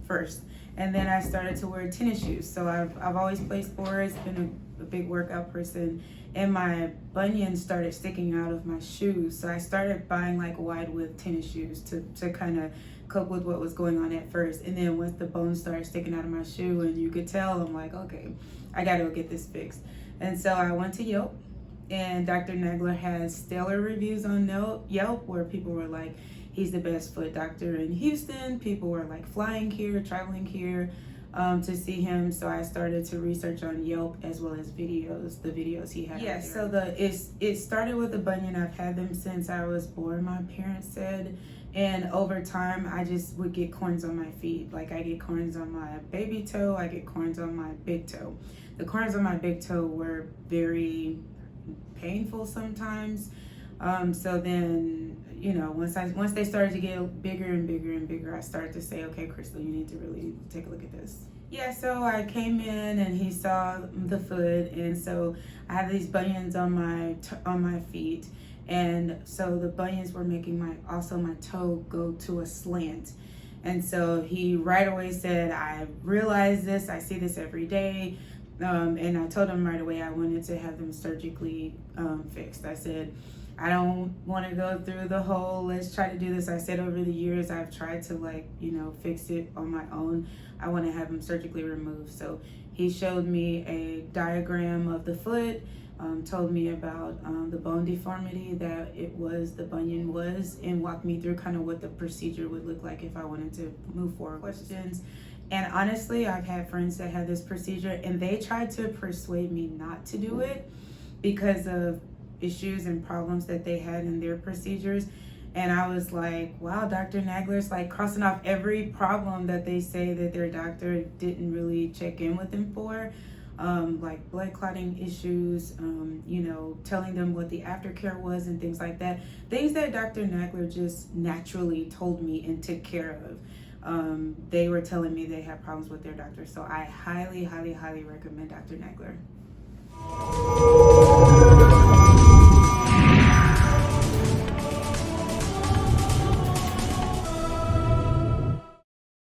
first. And then I started to wear tennis shoes. So I've always played sports, been a big workout person, and my bunions started sticking out of my shoes. So I started buying like wide width tennis shoes to kind of cope with what was going on at first. And then once the bones started sticking out of my shoe and you could tell, I'm like, okay, I gotta go get this fixed. And so I went to Yelp, and Dr. Nagler has stellar reviews on Yelp where people were like, he's the best foot doctor in Houston. People were like flying here, traveling here to see him. So I started to research on Yelp as well as the videos he had. Yes, so it started with a bunion. I've had them since I was born, my parents said. And over time, I just would get corns on my feet. Like I get corns on my baby toe, I get corns on my big toe. The corns on my big toe were very painful sometimes. So then, you know, once they started to get bigger and bigger and bigger, I started to say, okay, Crystal, you need to really take a look at this. Yeah, so I came in and he saw the foot, and so I have these bunions on my feet, and so the bunions were making my toe go to a slant. And so he right away said, I realize this, I see this every day. And I told him right away I wanted to have them surgically fixed. I said, I don't want to go through the whole, let's try to do this. I said over the years, I've tried to fix it on my own. I want to have them surgically removed. So he showed me a diagram of the foot, told me about the bone deformity that the bunion was, and walked me through kind of what the procedure would look like if I wanted to move forward. Questions. And honestly, I've had friends that had this procedure and they tried to persuade me not to do it because of issues and problems that they had in their procedures. And I was like, wow, Dr. Nagler's like crossing off every problem that they say that their doctor didn't really check in with them for. Like blood clotting issues, telling them what the aftercare was and things like that. Things that Dr. Nagler just naturally told me and took care of. They were telling me they had problems with their doctor. So I highly, highly, highly recommend Dr. Nagler.